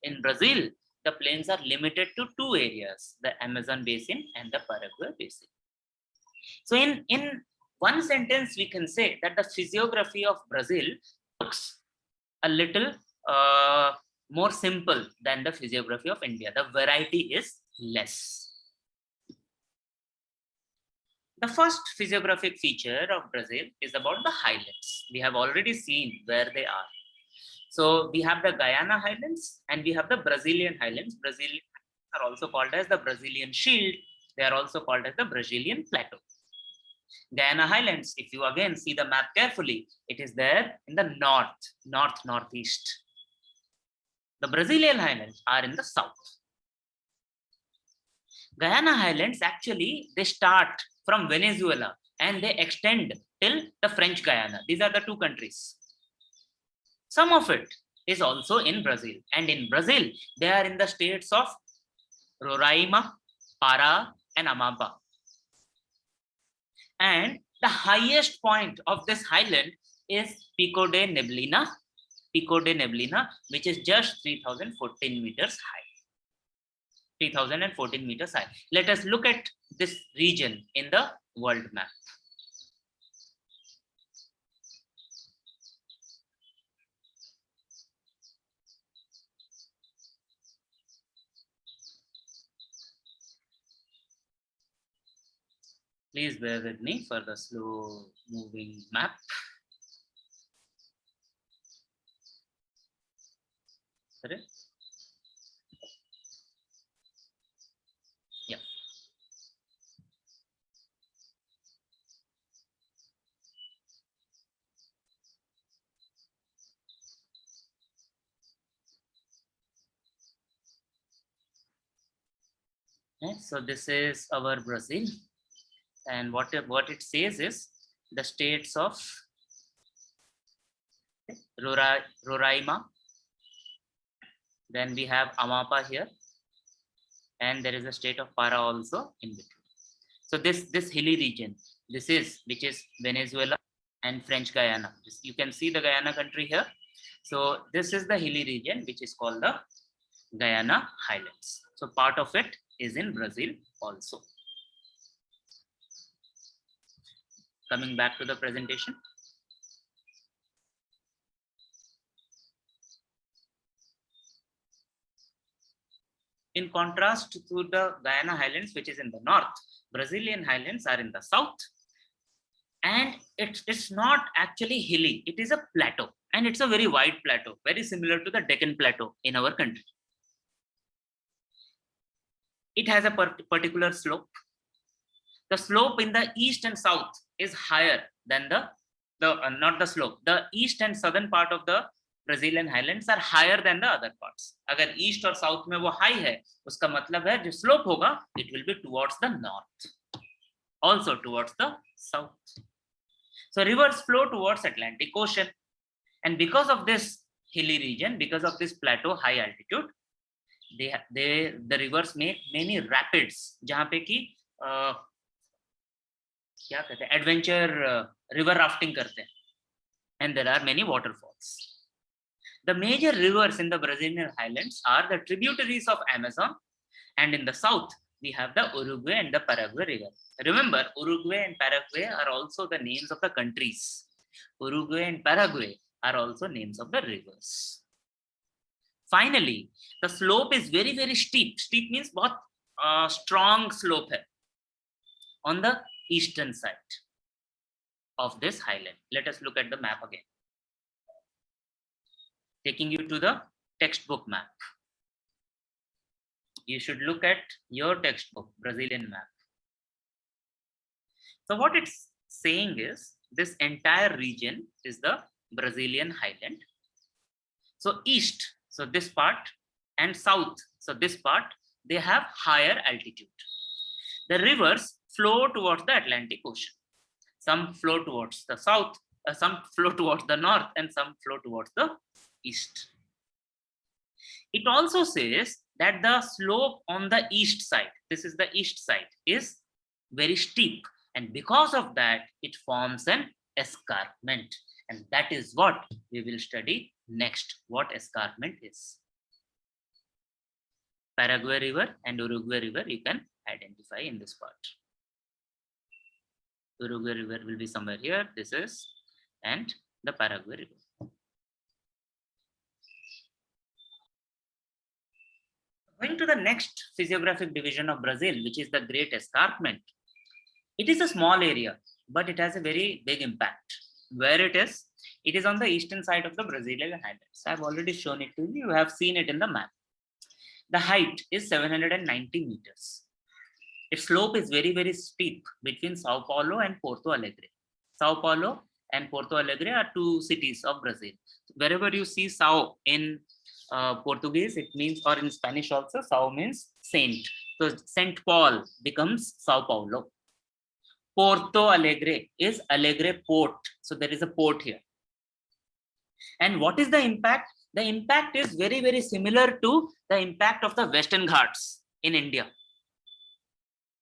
in Brazil the plains are limited to 2 areas, the Amazon basin and the Paraguay basin. So in one sentence we can say that the physiography of Brazil looks a little more simple than the physiography of India. The variety is less. The first physiographic feature of Brazil is about the highlands. We have already seen where they are. So we have the Guyana highlands and we have the Brazilian highlands. Brazilian are also called as the Brazilian Shield. They are also called as the Brazilian Plateau. Guyana highlands, if you again see the map carefully, it is there in the northeast. The Brazilian highlands are in the south. Guyana highlands actually, they start from Venezuela and they extend till the French Guiana. These are the 2 countries. Some of it is also in Brazil, and in Brazil they are in the states of Roraima, Pará, and Amapá. And the highest point of this highland is Pico de Neblina, which is just 3014 meters high. 3014 meters high. Let us look at this region in the world map. Please bear with me for the slow moving map. Correct? Yeah. Okay, so this is our Brazil, and what it says is the states of Roraima, then we have Amapá here, and there is a state of Para also in between. So this hilly region, which is Venezuela and French Guiana. You can see the Guyana country here. So this is the hilly region which is called the Guyana Highlands. So part of it is in Brazil also. Coming back to the presentation. In contrast to the Guyana Highlands, which is in the north, Brazilian Highlands are in the south. And it's not actually hilly, it is a plateau. And it's a very wide plateau, very similar to the Deccan Plateau in our country. It has a particular slope. The slope in the east and south is higher than not the slope. The east and southern part of the Brazilian Highlands are higher than the other parts. अगर east और south में वो high है, उसका मतलब है जो slope होगा, it will be towards the north, also towards the south. So rivers flow towards Atlantic Ocean, and because of this hilly region, because of this plateau, high altitude, the rivers make many rapids, जहाँ पे कि क्या कहते हैं adventure river rafting करते हैं, and there are many waterfalls. The major rivers in the Brazilian Highlands are the tributaries of Amazon, and in the south we have the Uruguay and the Paraguay river. Remember, Uruguay and Paraguay are also the names of the countries. Uruguay and Paraguay are also names of the rivers. Finally, the slope is very, very steep. Steep means बहुत strong slope है on the eastern side of this highland. Let us look at the map again. Taking you to the textbook map. You should look at your textbook, Brazilian map. So what it's saying is this entire region is the Brazilian highland. So east, so this part, and south, so this part, they have higher altitude. The rivers flow towards the Atlantic Ocean. Some flow towards the south, some flow towards the north, and some flow towards the east. It also says that the slope on the east side, this is the east side, is very steep, and because of that it forms an escarpment, and that is what we will study next, what escarpment is. Paraguay river and Uruguay river you can identify in this part. Uruguay river will be somewhere here, this is, and the Paraguay river. Going to the next physiographic division of Brazil, which is the Great Escarpment. It is a small area, but it has a very big impact. Where it is on the eastern side of the Brazilian Highlands. I've already shown it to you. You have seen it in the map. The height is 790 meters. Its slope is very, very steep between Sao Paulo and Porto Alegre. Sao Paulo and Porto Alegre are two cities of Brazil. Wherever you see Sao in Portuguese, it means, or in Spanish also, Sao means saint. So Saint Paul becomes Sao Paulo. Porto Alegre is Alegre port. So there is a port here. And what is the impact? The impact is very, very similar to the impact of the Western Ghats in India.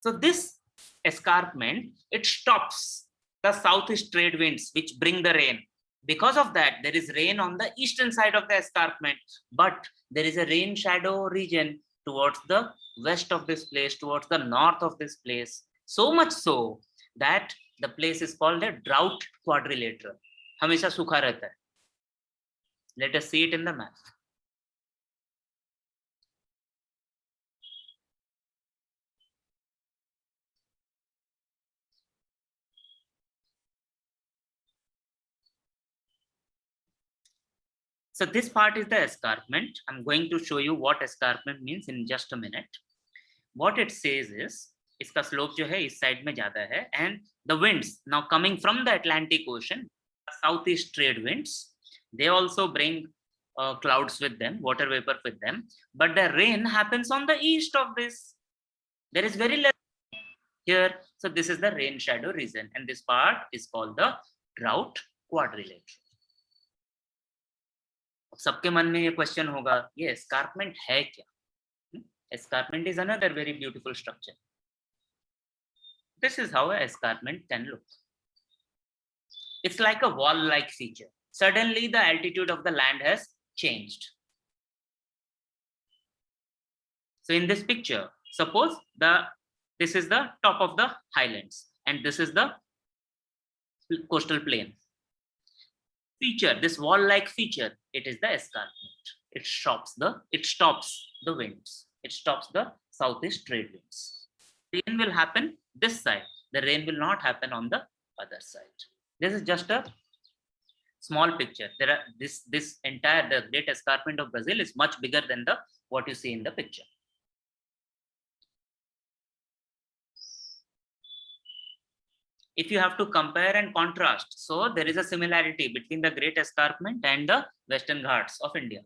So this escarpment, it stops the southeast trade winds which bring the rain. Because of that, there is rain on the eastern side of the escarpment, but there is a rain shadow region towards the west of this place, towards the north of this place. So much so that the place is called a drought quadrilateral. हमेशा सूखा रहता है. Let us see it in the map. So this part is the escarpment. I'm going to show you what escarpment means in just a minute. What it says is, इसका slope जो है इस side में ज़्यादा है, and the winds now coming from the Atlantic Ocean, southeast trade winds, they also bring clouds with them, water vapor with them, but the rain happens on the east of this. There is very less here, so this is the rain shadow region, and this part is called the drought quadrilateral. सबके मन में ये question होगा, ये एस्कारपमेंट है क्या? Escarpment is another very beautiful structure. This is how an escarpment can look. It's like a wall-like feature. suddenly the altitude of the land has changed. So in this picture, suppose this is the top of the highlands and this is the coastal plain. Feature, this wall-like feature, it is the escarpment. It stops the winds. It stops the southeast trade winds. Rain will happen this side. The rain will not happen on the other side. This is just a small picture. There are this entire the Great Escarpment of Brazil is much bigger than the what you see in the picture. If you have to compare and contrast, so there is a similarity between the Great Escarpment and the Western Ghats of India.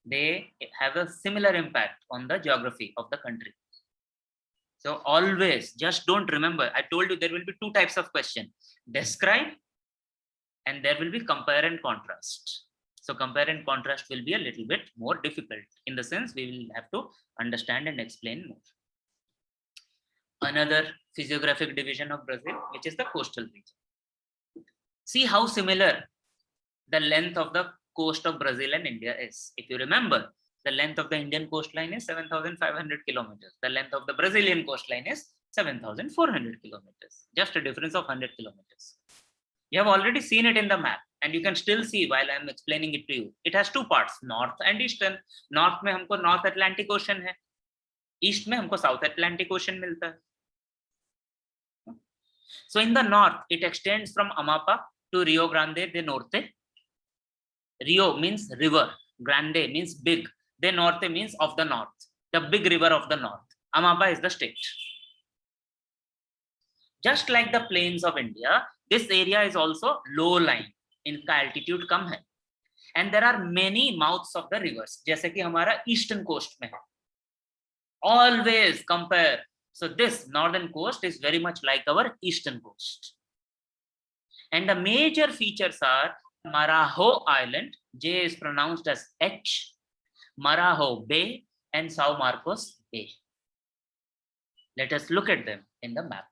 They have a similar impact on the geography of the country. So always just don't remember. I told you there will be two types of question: describe, and there will be compare and contrast. So compare and contrast will be a little bit more difficult in the sense we will have to understand and explain more. Another physiographic division of Brazil, which is the coastal region. See how similar the length of the coast of Brazil and India is. If you remember, the length of the Indian coastline is 7,500 kilometers. The length of the Brazilian coastline is 7,400 kilometers. Just a difference of 100 kilometers. You have already seen it in the map, and you can still see while I am explaining it to you. It has two parts, north and eastern. North में हमको North Atlantic Ocean है, east में हमको South Atlantic Ocean मिलता है. So in the north, it extends from Amapá to Rio Grande do Norte. Rio means river, Grande means big, de Norte means of the north, the big river of the north. Amapá is the state. Just like the plains of India, this area is also low lying. इनका altitude कम है. And there are many mouths of the rivers, जैसे कि हमारा eastern coast में है. Always compare. So this northern coast is very much like our eastern coast. And the major features are Marajo Island, J is pronounced as H, Marajo Bay, and São Marcos Bay. Let us look at them in the map.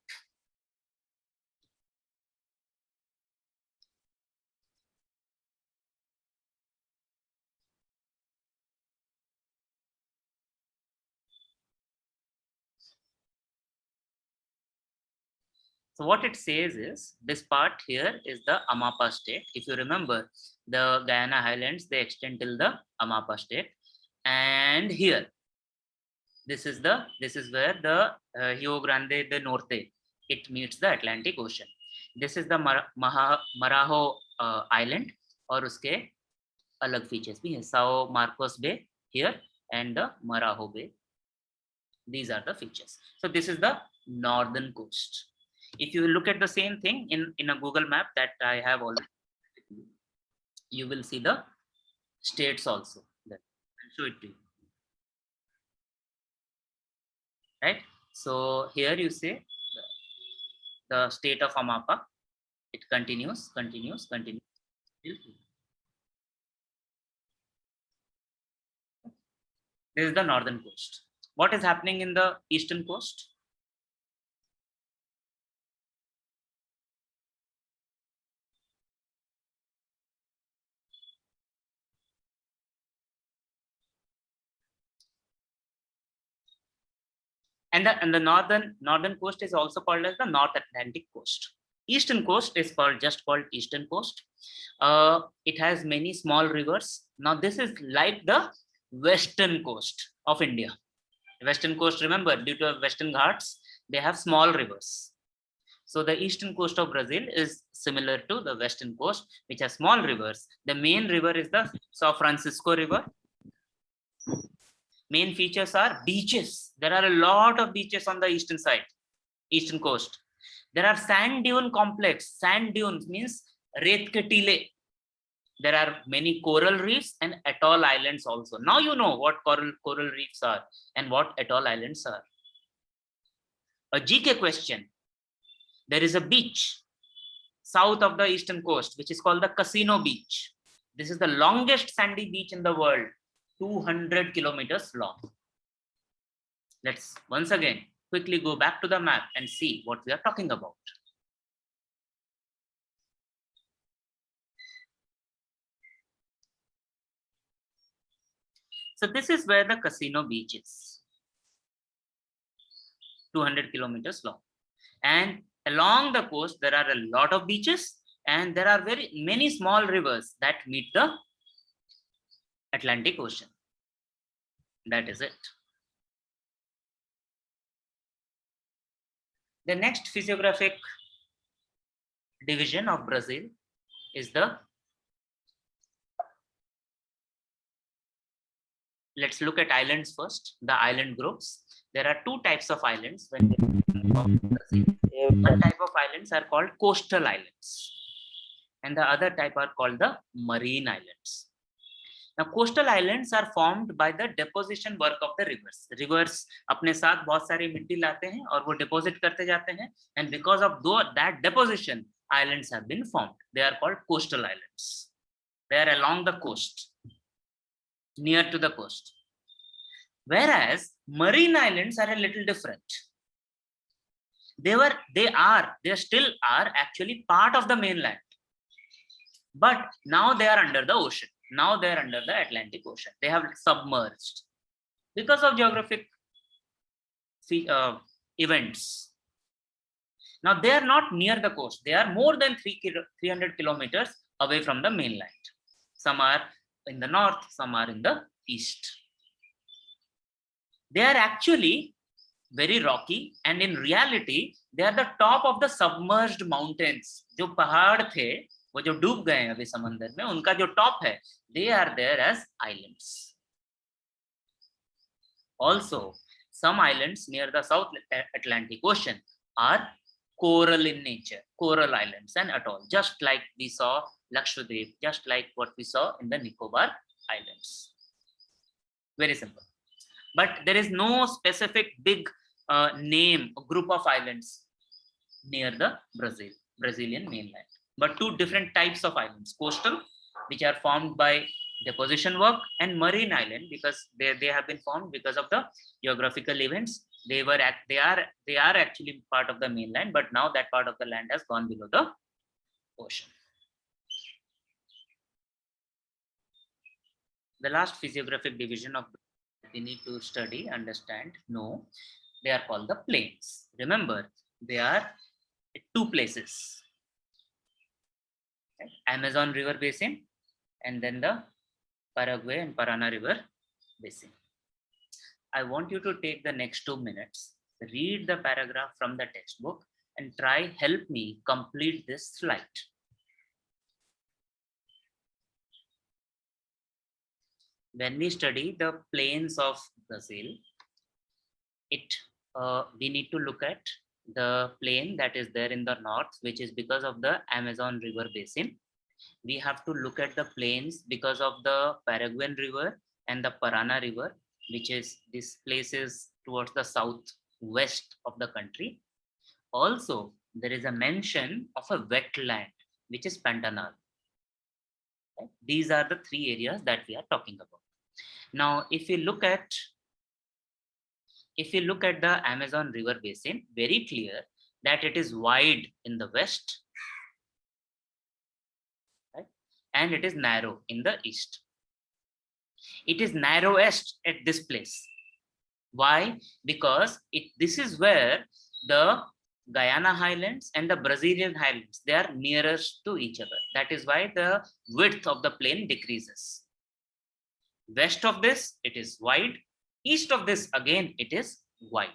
So what it says is this part here is the Amapá state. If you remember, the Guyana Highlands, they extend till the Amapá state. And here, this is where the Rio Grande do Norte, it meets the Atlantic Ocean. This is the Marajo Island, और उसके अलग features भी हैं. São Marcos Bay here and the Marajo Bay. These are the features. So this is the northern coast. If you look at the same thing in a Google map that I have already, you will see the states also. I'll show it to you. Right? So here you say the state of Amapá. It continues. This is the northern coast. What is happening in the eastern coast? And the northern coast is also called as the North Atlantic coast. Eastern coast is just called eastern coast. It has many small rivers. Now this is like the western coast of India. Western coast, remember, due to Western Ghats, they have small rivers. So the eastern coast of Brazil is similar to the western coast, which has small rivers. The main river is the São Francisco River. Main features are beaches. There are a lot of beaches on the eastern side, eastern coast. There are sand dune complex. Sand dunes means रेत के टीले. There are many coral reefs and atoll islands also. Now you know what coral reefs are and what atoll islands are. A GK question. There is a beach south of the eastern coast, which is called the Casino Beach. This is the longest sandy beach in the world, 200 kilometers long. Let's once again quickly go back to the map and see what we are talking about. So this is where the Casino Beach is, 200 kilometers long. And along the coast, there are a lot of beaches, and there are very many small rivers that meet the Atlantic Ocean. That is it. The next physiographic division of Brazil is the, let's look at islands first, the island groups. There are two types of islands when Brazil. One type of islands are called coastal islands, and the other type are called the marine islands. Now, coastal islands are formed by the deposition work of the rivers. Rivers अपने साथ बहुत सारी मिट्टी लाते हैं और वो deposit करते जाते हैं, and because of that deposition, islands have been formed. They are called coastal islands. They are along the coast, near to the coast. Whereas marine islands are a little different. They still are actually part of the mainland, but now they are under the ocean. Now they are under the Atlantic Ocean. They have submerged because of geographic events. Now they are not near the coast. They are more than 300 kilometers away from the mainland. Some are in the north, some are in the east. They are actually very rocky, and in reality, they are the top of the submerged mountains. जो पहाड़ थे, वो जो डूब गए हैं अभी समंदर में, उनका जो टॉप है, they are there as islands. Also, some islands near the South Atlantic Ocean are coral in nature, coral islands and atoll, just like we saw Lakshadweep, just like what we saw in the Nicobar Islands. Very simple. But there is no specific big name, group of islands near the Brazilian mainland. But two different types of islands: coastal, which are formed by deposition work, and marine island, because they have been formed because of the geographical events. They are actually part of the mainland, but now that part of the land has gone below the ocean. The last physiographic division of we need to study, understand, know, they are called the plains. Remember, they are two places: Amazon River Basin and then the Paraguay and Parana River Basin. I want you to take the next 2 minutes, read the paragraph from the textbook, and help me complete this slide. When we study the plains of Brazil, we need to look at the plain that is there in the north, which is because of the Amazon River Basin. We have to look at the plains because of the Paraguayan River and the Parana River, which is this place is towards the southwest of the country. Also, there is a mention of a wetland, which is Pantanal. Okay? These are the three areas that we are talking about. Now, if you look at the Amazon River Basin, very clear that it is wide in the west, right? And it is narrow in the east. It is narrowest at this place. Why? Because this is where the Guyana Highlands and the Brazilian Highlands, they are nearest to each other. That is why the width of the plain decreases. West of this, it is wide. East of this, again, it is wide.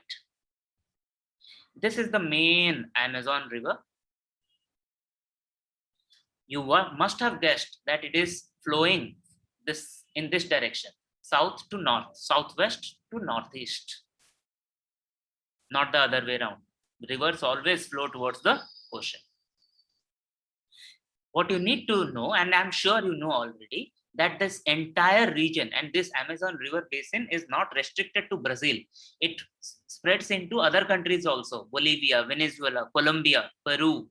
This is the main Amazon River. You must have guessed that it is flowing in this direction, south to north, southwest to northeast, not the other way around. Rivers always flow towards the ocean. What you need to know, and I'm sure you know already, that this entire region and this Amazon River Basin is not restricted to Brazil. It spreads into other countries also: Bolivia, Venezuela, Colombia, Peru.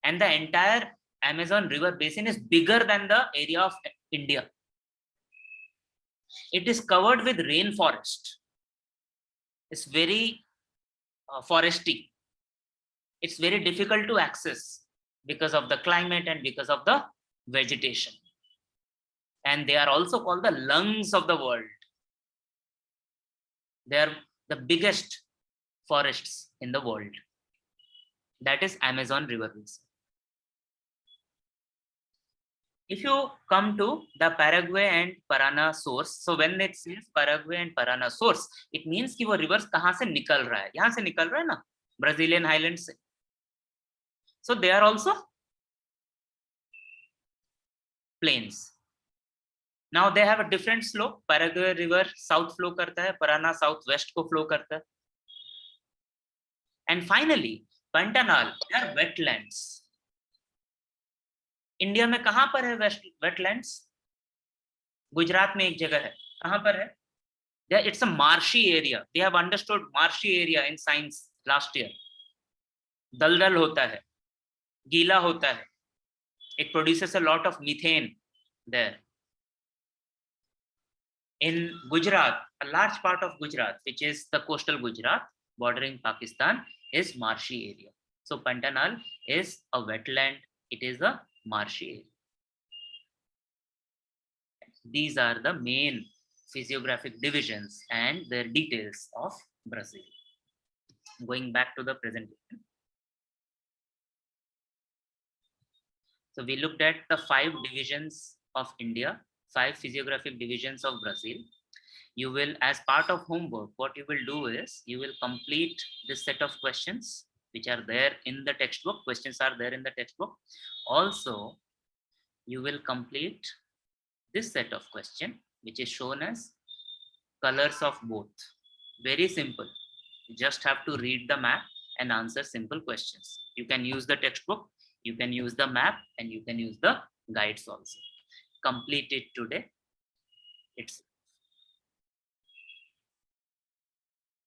And the entire Amazon River Basin is bigger than the area of India. It is covered with rainforest. It's very foresty. It's very difficult to access because of the climate and because of the vegetation. And they are also called the lungs of the world. They are the biggest forests in the world. That is Amazon River Basin. If you come to the Paraguay and Parana source, so when it says Paraguay and Parana source, it means कि वो rivers कहाँ से निकल रहा है? यहाँ से निकल रहा है ना, Brazilian highlands से. So they are also plains. Now they have a different slope. Paraguay river south flow करता है, Parana south west को flow करता है. And finally, Pantanal, they are wetlands. India में कहां पर है वेटलैंड्स? गुजरात में एक जगह है. कहां पर है? It's a marshy area. They have understood marshy area in science last year. दलदल होता है, गीला होता है. It produces a lot of methane there. In Gujarat, a large part of Gujarat, which is the coastal Gujarat bordering Pakistan, is marshy area. So Pantanal is a wetland. It is a marshy area. These are the main physiographic divisions and their details of Brazil. Going back to the presentation. So we looked at the 5 divisions of India, 5 physiographic divisions of Brazil. You will, as part of homework, what you will do is you will complete this set of questions which are there in the textbook. Questions are there in the textbook. Also, you will complete this set of question which is shown as colors of both. Very simple. You just have to read the map and answer simple questions. You can use the textbook, you can use the map, and you can use the guides also. Complete it today. It's